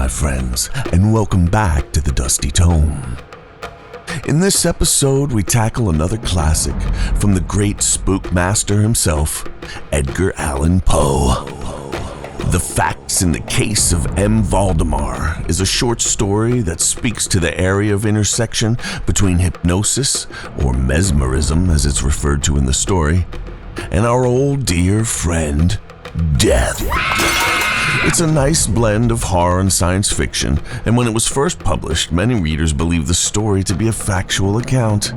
my friends, and welcome back to the Dusty Tome. In this episode, we tackle another classic from the great spook master himself, Edgar Allan Poe. The Facts in the Case of M. Valdemar is a short story that speaks to the area of intersection between hypnosis, or mesmerism as it's referred to in the story, and our old dear friend, death. It's a nice blend of horror and science fiction, and when it was first published, many readers believed the story to be a factual account,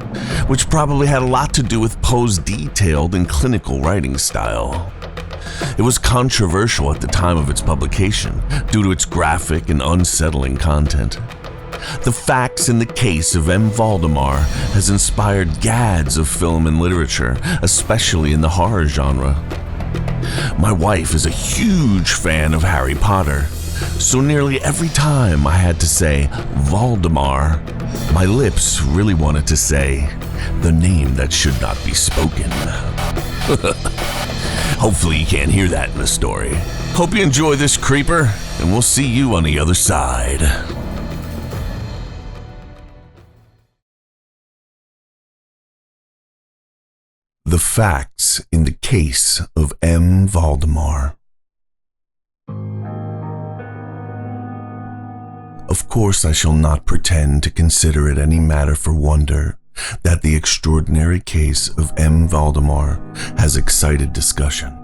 which probably had a lot to do with Poe's detailed and clinical writing style. It was controversial at the time of its publication due to its graphic and unsettling content. The Facts in the Case of M. Valdemar has inspired gads of film and literature, especially in the horror genre. My wife is a huge fan of Harry Potter, so nearly every time I had to say Valdemar, my lips really wanted to say the name that should not be spoken. Hopefully you can't hear that in the story. Hope you enjoy this creeper, and we'll see you on the other side. The Facts in the Case of M. Valdemar. Of course, I shall not pretend to consider it any matter for wonder that the extraordinary case of M. Valdemar has excited discussion.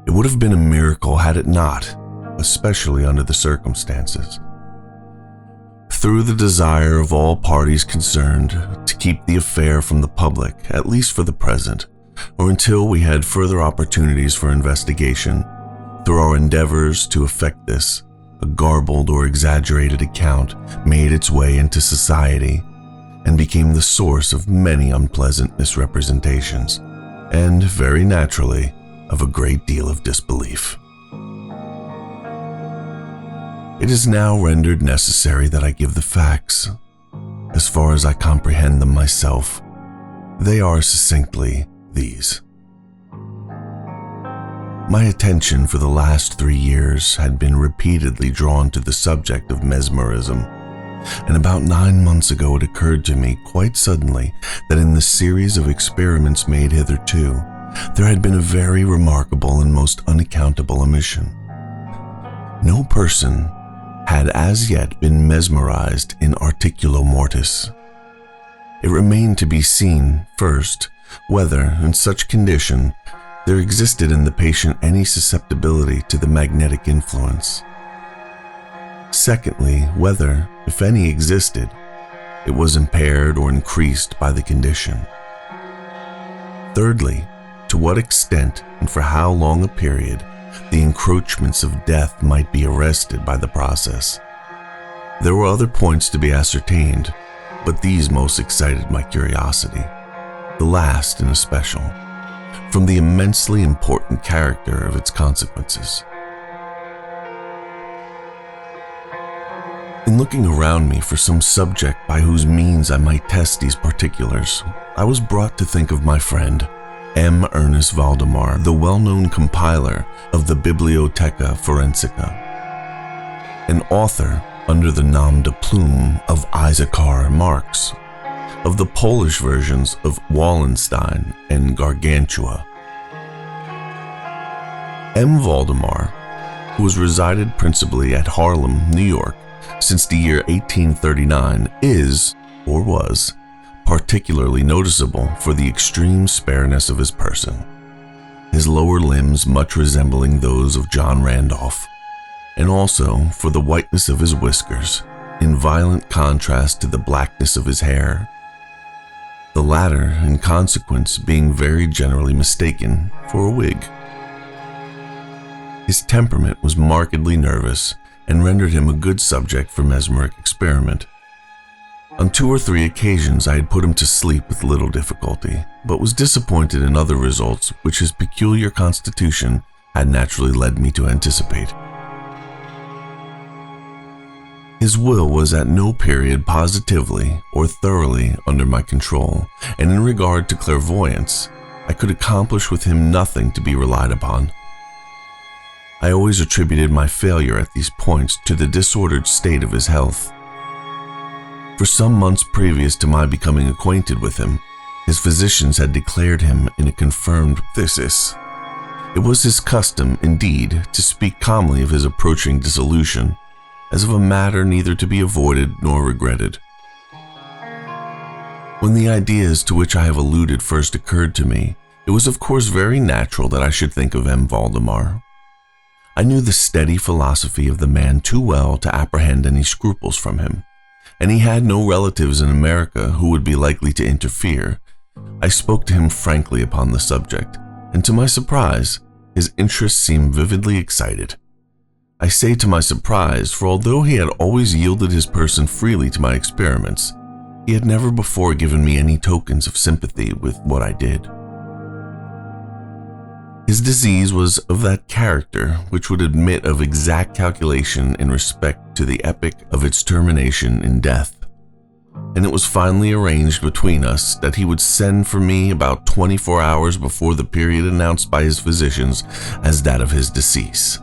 It would have been a miracle had it not, especially under the circumstances. Through the desire of all parties concerned to keep the affair from the public, at least for the present, or until we had further opportunities for investigation, through our endeavors to effect this, a garbled or exaggerated account made its way into society and became the source of many unpleasant misrepresentations, and, very naturally, of a great deal of disbelief. It is now rendered necessary that I give the facts. As far as I comprehend them myself, they are succinctly these. My attention for the last 3 years had been repeatedly drawn to the subject of mesmerism, and about 9 months ago it occurred to me quite suddenly that in the series of experiments made hitherto, there had been a very remarkable and most unaccountable omission. No person had as yet been mesmerized in articulo mortis. It remained to be seen, first, whether, in such condition, there existed in the patient any susceptibility to the magnetic influence. Secondly, whether, if any existed, it was impaired or increased by the condition. Thirdly, to what extent and for how long a period the encroachments of death might be arrested by the process. There were other points to be ascertained, but these most excited my curiosity, the last in especial, from the immensely important character of its consequences. In looking around me for some subject by whose means I might test these particulars, I was brought to think of my friend, M. Ernest Valdemar, the well-known compiler of the Bibliotheca Forensica, an author under the nom de plume of Issachar Marx, of the Polish versions of Wallenstein and Gargantua. M. Valdemar, who has resided principally at Harlem, New York, since the year 1839, is, or was, particularly noticeable for the extreme spareness of his person, his lower limbs much resembling those of John Randolph, and also for the whiteness of his whiskers, in violent contrast to the blackness of his hair, the latter, in consequence, being very generally mistaken for a wig. His temperament was markedly nervous and rendered him a good subject for mesmeric experiment. On 2 or 3 occasions I had put him to sleep with little difficulty, but was disappointed in other results which his peculiar constitution had naturally led me to anticipate. His will was at no period positively or thoroughly under my control, and in regard to clairvoyance, I could accomplish with him nothing to be relied upon. I always attributed my failure at these points to the disordered state of his health. For some months previous to my becoming acquainted with him, his physicians had declared him in a confirmed phthisis. It was his custom, indeed, to speak calmly of his approaching dissolution, as of a matter neither to be avoided nor regretted. When the ideas to which I have alluded first occurred to me, it was of course very natural that I should think of M. Valdemar. I knew the steady philosophy of the man too well to apprehend any scruples from him, and he had no relatives in America who would be likely to interfere. I spoke to him frankly upon the subject, and to my surprise, his interest seemed vividly excited. I say to my surprise, for although he had always yielded his person freely to my experiments, he had never before given me any tokens of sympathy with what I did. His disease was of that character which would admit of exact calculation in respect to the epoch of its termination in death, and it was finally arranged between us that he would send for me about 24 hours before the period announced by his physicians as that of his decease.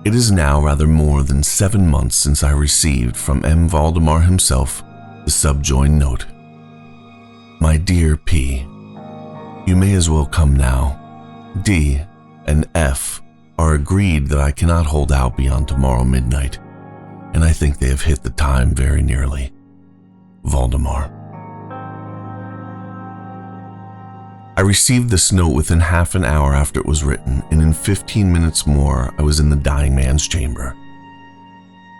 It is now rather more than 7 months since I received from M. Valdemar himself the subjoined note. My dear P, you may as well come now. D and F are agreed that I cannot hold out beyond tomorrow midnight, and I think they have hit the time very nearly. Valdemar. I received this note within half an hour after it was written, and in 15 minutes more I was in the dying man's chamber.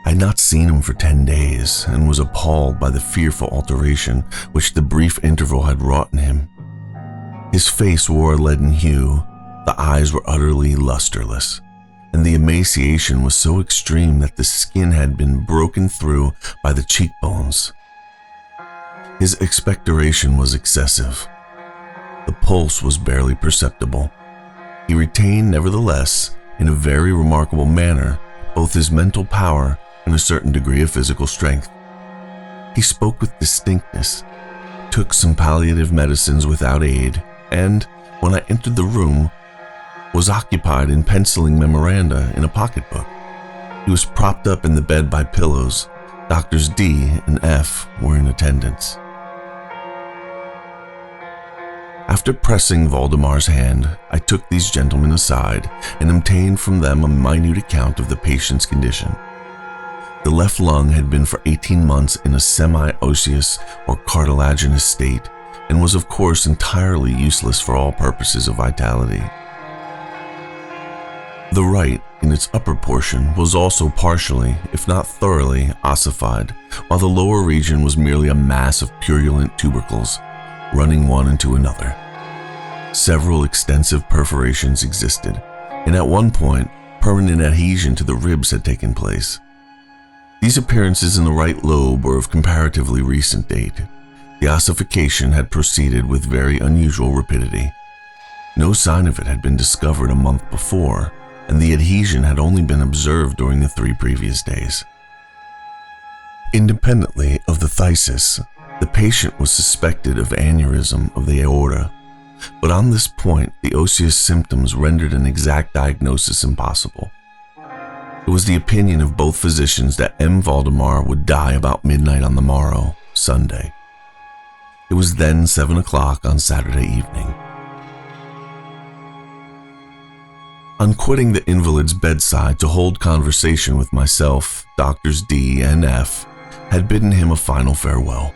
I had not seen him for 10 days and was appalled by the fearful alteration which the brief interval had wrought in him. His face wore a leaden hue, the eyes were utterly lusterless, and the emaciation was so extreme that the skin had been broken through by the cheekbones. His expectoration was excessive. The pulse was barely perceptible. He retained, nevertheless, in a very remarkable manner, both his mental power and a certain degree of physical strength. He spoke with distinctness, took some palliative medicines without aid, and, when I entered the room, was occupied in penciling memoranda in a pocketbook. He was propped up in the bed by pillows. Doctors D and F were in attendance. After pressing Valdemar's hand, I took these gentlemen aside and obtained from them a minute account of the patient's condition. The left lung had been for 18 months in a semi-osseous or cartilaginous state and was of course entirely useless for all purposes of vitality. The right, in its upper portion, was also partially, if not thoroughly, ossified, while the lower region was merely a mass of purulent tubercles, running one into another. Several extensive perforations existed, and at one point, permanent adhesion to the ribs had taken place. These appearances in the right lobe were of comparatively recent date. The ossification had proceeded with very unusual rapidity. No sign of it had been discovered a month before, and the adhesion had only been observed during the 3 previous days. Independently of the phthisis, the patient was suspected of aneurysm of the aorta, but on this point the osseous symptoms rendered an exact diagnosis impossible. It was the opinion of both physicians that M. Valdemar would die about midnight on the morrow, Sunday. It was then 7 o'clock on Saturday evening. On quitting the invalid's bedside to hold conversation with myself, Doctors D and F had bidden him a final farewell.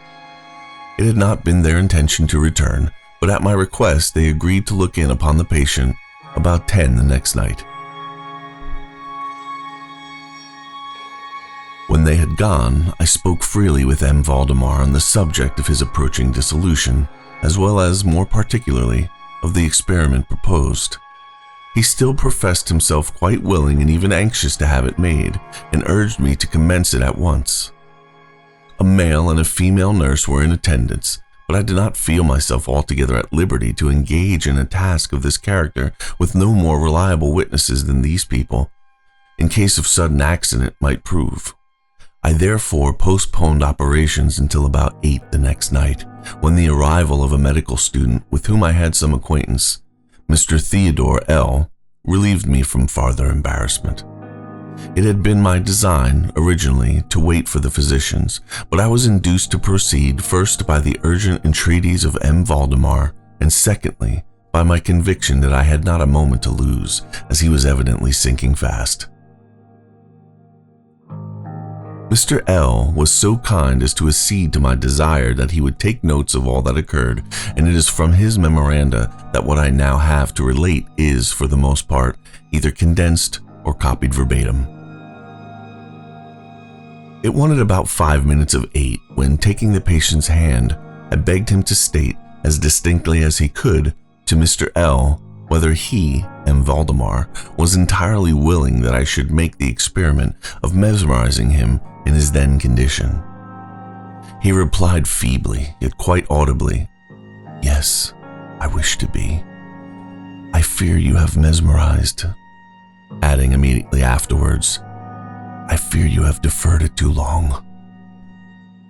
It had not been their intention to return, but at my request they agreed to look in upon the patient about 10 the next night. When they had gone, I spoke freely with M. Valdemar on the subject of his approaching dissolution, as well as, more particularly, of the experiment proposed. He still professed himself quite willing and even anxious to have it made, and urged me to commence it at once. A male and a female nurse were in attendance, but I did not feel myself altogether at liberty to engage in a task of this character with no more reliable witnesses than these people, in case of sudden accident might prove. I therefore postponed operations until about 8 the next night, when the arrival of a medical student with whom I had some acquaintance, Mr. Theodore L., relieved me from farther embarrassment. It had been my design, originally, to wait for the physicians, but I was induced to proceed first by the urgent entreaties of M. Valdemar, and secondly, by my conviction that I had not a moment to lose, as he was evidently sinking fast. Mr. L. was so kind as to accede to my desire that he would take notes of all that occurred, and it is from his memoranda that what I now have to relate is, for the most part, either condensed or copied verbatim. It wanted about 5 minutes of 8 when, taking the patient's hand, I begged him to state, as distinctly as he could, to Mr. L. whether he, M. Valdemar, was entirely willing that I should make the experiment of mesmerizing him in his then condition. He replied feebly, yet quite audibly, "Yes, I wish to be. I fear you have mesmerized," adding immediately afterwards, "I fear you have deferred it too long."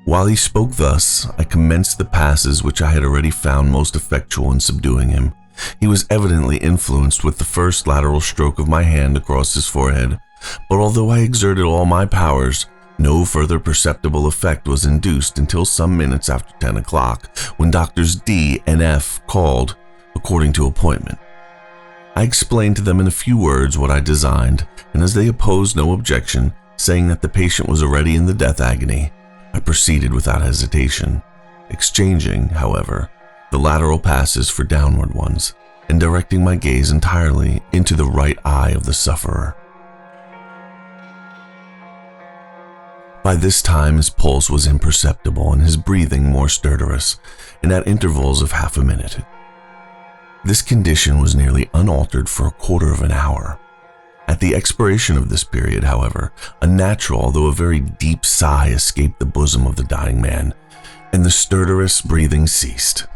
While he spoke thus, I commenced the passes which I had already found most effectual in subduing him. He was evidently influenced with the first lateral stroke of my hand across his forehead, but although I exerted all my powers, no further perceptible effect was induced until some minutes after 10 o'clock, when Doctors D and F called, according to appointment. I explained to them in a few words what I designed, and as they opposed no objection, saying that the patient was already in the death agony, I proceeded without hesitation, exchanging, however, the lateral passes for downward ones, and directing my gaze entirely into the right eye of the sufferer. By this time his pulse was imperceptible and his breathing more stertorous, and at intervals of half a minute. This condition was nearly unaltered for a quarter of an hour. At the expiration of this period, however, a natural, although a very deep sigh escaped the bosom of the dying man, and the stertorous breathing ceased.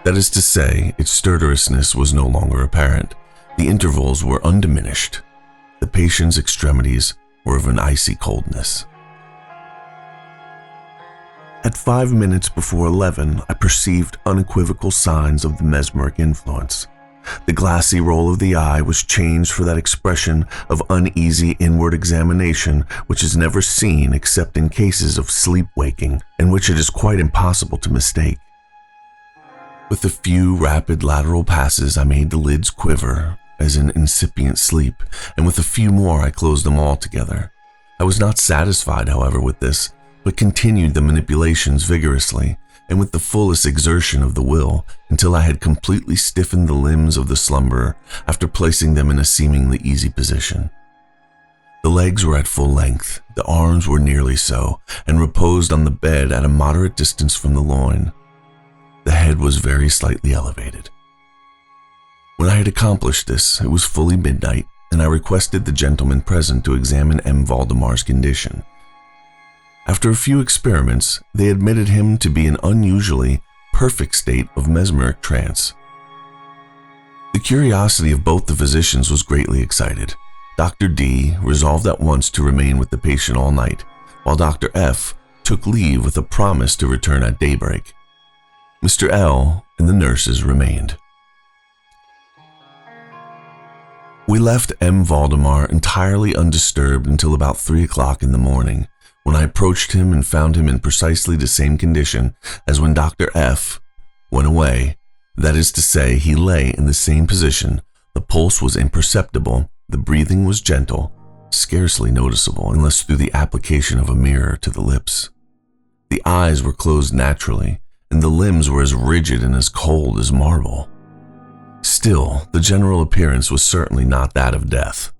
That is to say, its stertorousness was no longer apparent. The intervals were undiminished. The patient's extremities were of an icy coldness. At 5 minutes before 11, I perceived unequivocal signs of the mesmeric influence. The glassy roll of the eye was changed for that expression of uneasy inward examination which is never seen except in cases of sleep-waking, and which it is quite impossible to mistake. With a few rapid lateral passes, I made the lids quiver, as in incipient sleep, and with a few more I closed them all together. I was not satisfied, however, with this, but continued the manipulations vigorously, and with the fullest exertion of the will, until I had completely stiffened the limbs of the slumberer after placing them in a seemingly easy position. The legs were at full length, the arms were nearly so, and reposed on the bed at a moderate distance from the loin. The head was very slightly elevated. When I had accomplished this, it was fully midnight, and I requested the gentlemen present to examine M. Valdemar's condition. After a few experiments, they admitted him to be in an unusually perfect state of mesmeric trance. The curiosity of both the physicians was greatly excited. Dr. D resolved at once to remain with the patient all night, while Dr. F took leave with a promise to return at daybreak. Mr. L and the nurses remained. We left M. Valdemar entirely undisturbed until about 3 o'clock in the morning, when I approached him and found him in precisely the same condition as when Dr. F went away. That is to say, he lay in the same position, the pulse was imperceptible, the breathing was gentle, scarcely noticeable unless through the application of a mirror to the lips. The eyes were closed naturally, and the limbs were as rigid and as cold as marble. Still, the general appearance was certainly not that of death.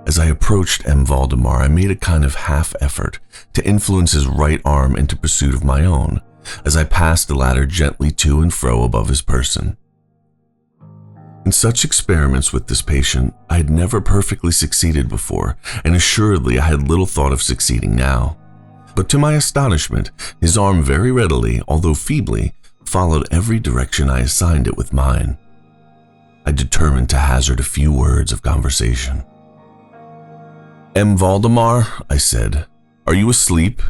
As I approached M. Valdemar, I made a kind of half-effort to influence his right arm into pursuit of my own, as I passed the latter gently to and fro above his person. In such experiments with this patient, I had never perfectly succeeded before, and assuredly I had little thought of succeeding now. But to my astonishment, his arm very readily, although feebly, followed every direction I assigned it with mine. I determined to hazard a few words of conversation. "M. Valdemar," I said, "are you asleep?"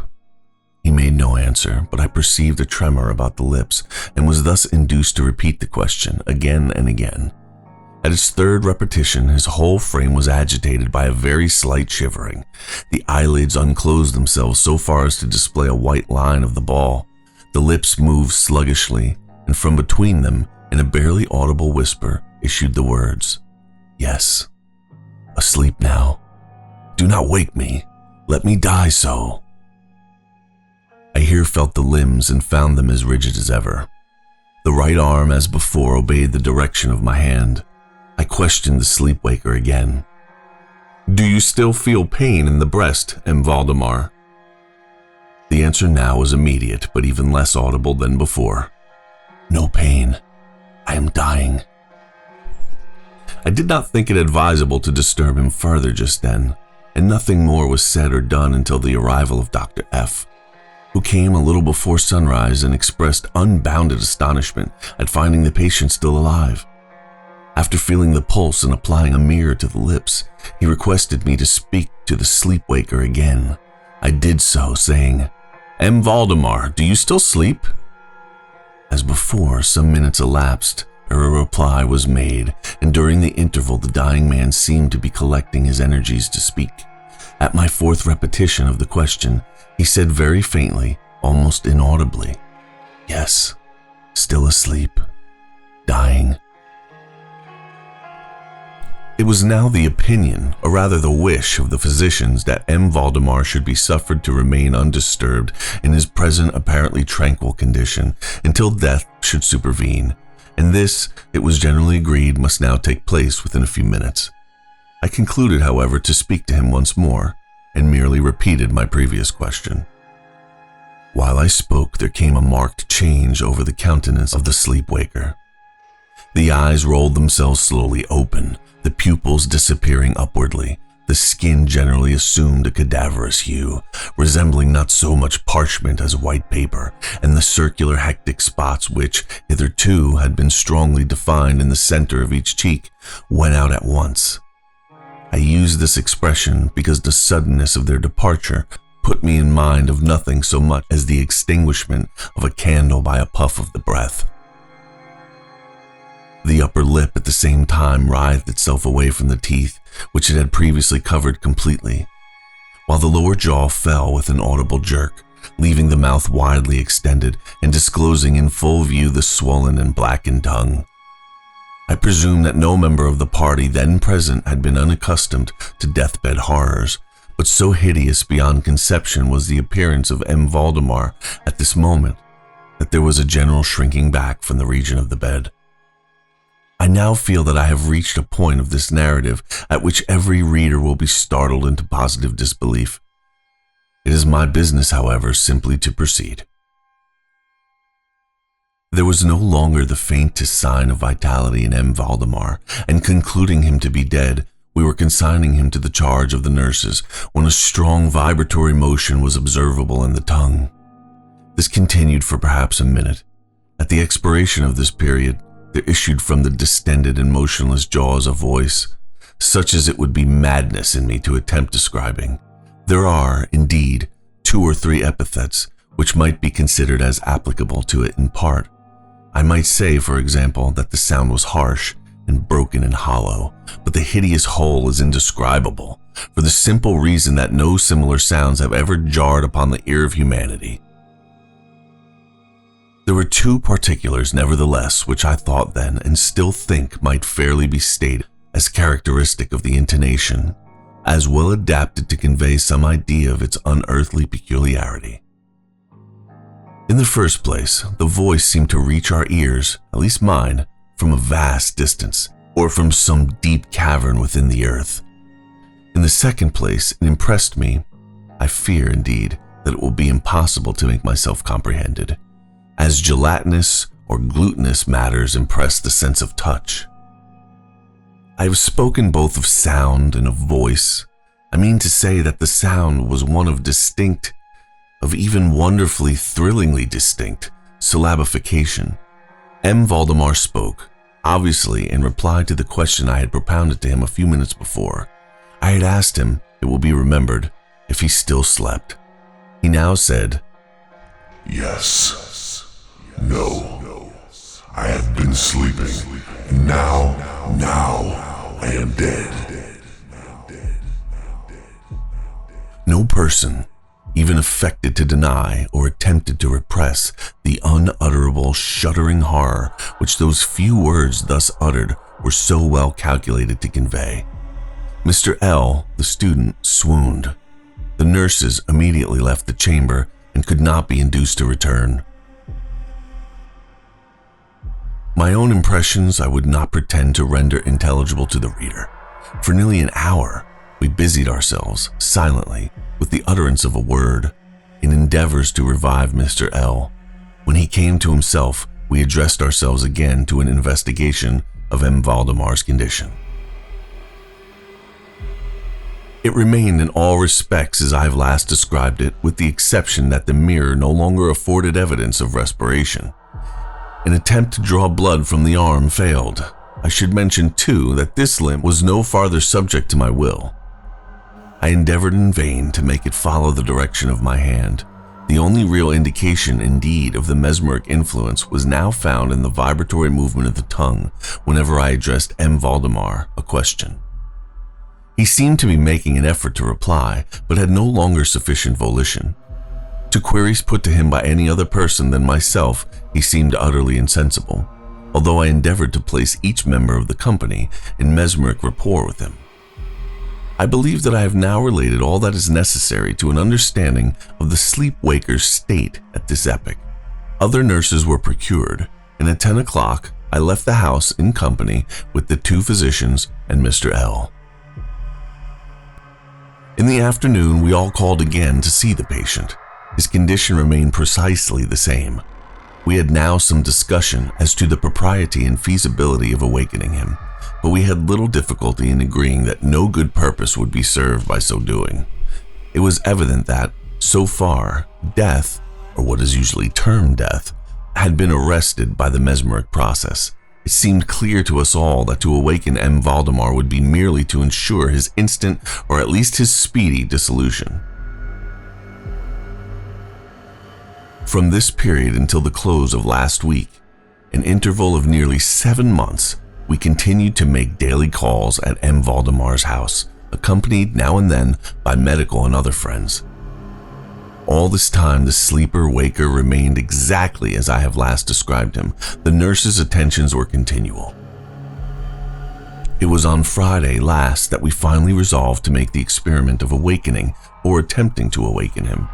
He made no answer, but I perceived a tremor about the lips and was thus induced to repeat the question again and again. At his third repetition, his whole frame was agitated by a very slight shivering. The eyelids unclosed themselves so far as to display a white line of the ball. The lips moved sluggishly, and from between them, in a barely audible whisper, issued the words, "Yes, asleep now. Do not wake me. Let me die so." I here felt the limbs and found them as rigid as ever. The right arm, as before, obeyed the direction of my hand. I questioned the sleepwaker again. "Do you still feel pain in the breast, Valdemar?" The answer now was immediate, but even less audible than before. "No pain. I am dying." I did not think it advisable to disturb him further just then, and nothing more was said or done until the arrival of Dr. F., who came a little before sunrise and expressed unbounded astonishment at finding the patient still alive. After feeling the pulse and applying a mirror to the lips, he requested me to speak to the sleepwaker again. I did so, saying, "Valdemar, do you still sleep?" As before, some minutes elapsed ere a reply was made, and during the interval the dying man seemed to be collecting his energies to speak. At my fourth repetition of the question, he said very faintly, almost inaudibly, "Yes, still asleep, dying." It was now the opinion, or rather the wish, of the physicians that Valdemar should be suffered to remain undisturbed in his present apparently tranquil condition until death should supervene, and this, it was generally agreed, must now take place within a few minutes. I concluded, however, to speak to him once more, and merely repeated my previous question. While I spoke, there came a marked change over the countenance of the sleepwaker. The eyes rolled themselves slowly open, the pupils disappearing upwardly. The skin generally assumed a cadaverous hue, resembling not so much parchment as white paper, and the circular hectic spots which, hitherto, had been strongly defined in the center of each cheek, went out at once. I use this expression because the suddenness of their departure put me in mind of nothing so much as the extinguishment of a candle by a puff of the breath. The upper lip at the same time writhed itself away from the teeth, which it had previously covered completely, while the lower jaw fell with an audible jerk, leaving the mouth widely extended and disclosing in full view the swollen and blackened tongue. I presume that no member of the party then present had been unaccustomed to deathbed horrors, but so hideous beyond conception was the appearance of Valdemar at this moment that there was a general shrinking back from the region of the bed. I now feel that I have reached a point of this narrative at which every reader will be startled into positive disbelief. It is my business, however, simply to proceed. There was no longer the faintest sign of vitality in Valdemar, and concluding him to be dead, we were consigning him to the charge of the nurses when a strong vibratory motion was observable in the tongue. This continued for perhaps a minute. At the expiration of this period, there issued from the distended and motionless jaws a voice, such as it would be madness in me to attempt describing. There are, indeed, 2 or 3 epithets which might be considered as applicable to it in part. I might say, for example, that the sound was harsh and broken and hollow, but the hideous whole is indescribable, for the simple reason that no similar sounds have ever jarred upon the ear of humanity. There were 2 particulars, nevertheless, which I thought then and still think might fairly be stated as characteristic of the intonation, as well adapted to convey some idea of its unearthly peculiarity. In the first place, the voice seemed to reach our ears, at least mine, from a vast distance, or from some deep cavern within the earth. In the second place, it impressed me, I fear indeed that it will be impossible to make myself comprehended, as gelatinous or glutinous matters impress the sense of touch. I have spoken both of sound and of voice. I mean to say that the sound was one of distinct, of even wonderfully, thrillingly distinct, syllabification. Valdemar spoke, obviously in reply to the question I had propounded to him a few minutes before. I had asked him, it will be remembered, if he still slept. He now said, "Yes. No. I have been sleeping, and now I am dead. No person even affected to deny or attempted to repress the unutterable, shuddering horror which those few words thus uttered were so well calculated to convey. Mr. L, the student, swooned. The nurses immediately left the chamber and could not be induced to return. My own impressions I would not pretend to render intelligible to the reader. For nearly an hour, we busied ourselves, silently, with the utterance of a word, in endeavors to revive Mr. L. When he came to himself, we addressed ourselves again to an investigation of M. Valdemar's condition. It remained in all respects as I have last described it, with the exception that the mirror no longer afforded evidence of respiration. An attempt to draw blood from the arm failed. I should mention, too, that this limb was no farther subject to my will. I endeavored in vain to make it follow the direction of my hand. The only real indication, indeed, of the mesmeric influence was now found in the vibratory movement of the tongue whenever I addressed M. Valdemar a question. He seemed to be making an effort to reply, but had no longer sufficient volition. To queries put to him by any other person than myself, he seemed utterly insensible, although I endeavored to place each member of the company in mesmeric rapport with him. I believe that I have now related all that is necessary to an understanding of the sleep-waker's state at this epoch. Other nurses were procured, and at 10 o'clock I left the house in company with the 2 physicians and Mr. L. In the afternoon, we all called again to see the patient. His condition remained precisely the same. We had now some discussion as to the propriety and feasibility of awakening him, but we had little difficulty in agreeing that no good purpose would be served by so doing. It was evident that, so far, death, or what is usually termed death, had been arrested by the mesmeric process. It seemed clear to us all that to awaken M. Valdemar would be merely to ensure his instant, or at least his speedy, dissolution. From this period until the close of last week, an interval of nearly 7 months, we continued to make daily calls at M. Valdemar's house, accompanied now and then by medical and other friends. All this time, the sleeper-waker remained exactly as I have last described him. The nurses' attentions were continual. It was on Friday last that we finally resolved to make the experiment of awakening or attempting to awaken him.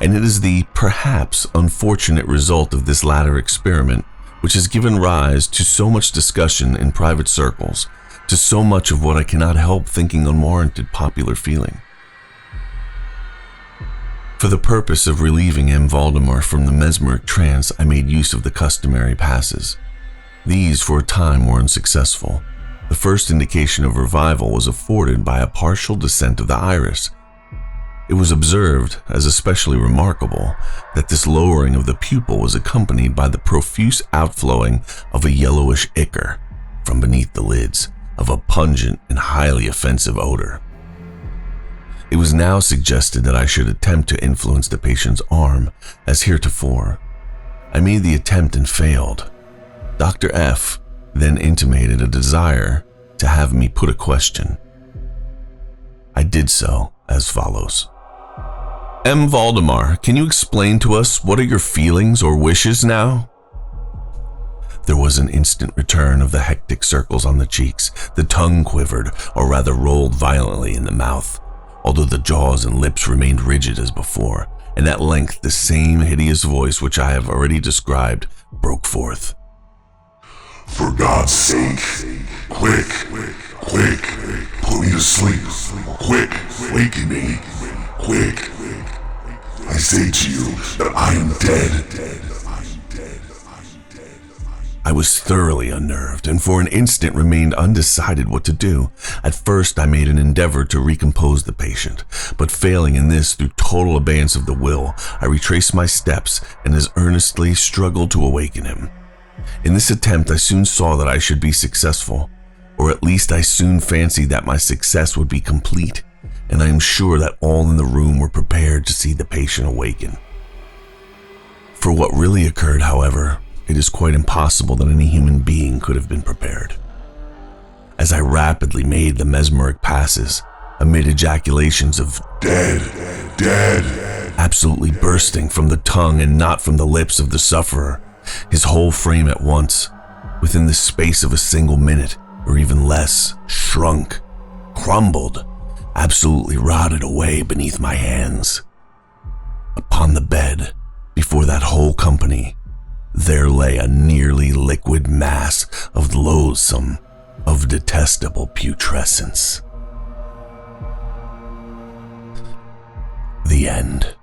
And it is the perhaps unfortunate result of this latter experiment which has given rise to so much discussion in private circles, to so much of what I cannot help thinking unwarranted popular feeling. For the purpose of relieving M. Valdemar from the mesmeric trance, I made use of the customary passes. These, for a time, were unsuccessful. The first indication of revival was afforded by a partial descent of the iris. It was observed, as especially remarkable, that this lowering of the pupil was accompanied by the profuse outflowing of a yellowish ichor from beneath the lids, of a pungent and highly offensive odor. It was now suggested that I should attempt to influence the patient's arm, as heretofore. I made the attempt and failed. Dr. F. then intimated a desire to have me put a question. I did so as follows. M. Valdemar, can you explain to us what are your feelings or wishes now? There was an instant return of the hectic circles on the cheeks. The tongue quivered, or rather rolled violently in the mouth, although the jaws and lips remained rigid as before, and at length the same hideous voice which I have already described broke forth. For God's sake, quick, put me to sleep. Quick, waken me. Quick. I say to you that I am dead. I was thoroughly unnerved, and for an instant remained undecided what to do. At first, I made an endeavor to recompose the patient, but failing in this through total abeyance of the will, I retraced my steps and as earnestly struggled to awaken him. In this attempt, I soon saw that I should be successful, or at least I soon fancied that my success would be complete, and I am sure that all in the room were prepared to see the patient awaken. For what really occurred, however, it is quite impossible that any human being could have been prepared. As I rapidly made the mesmeric passes, amid ejaculations of "Dead, dead," absolutely bursting from the tongue and not from the lips of the sufferer, his whole frame at once, within the space of a single minute, or even less, shrunk, crumbled, absolutely rotted away beneath my hands. Upon the bed, before that whole company, there lay a nearly liquid mass of loathsome, of detestable putrescence. The end.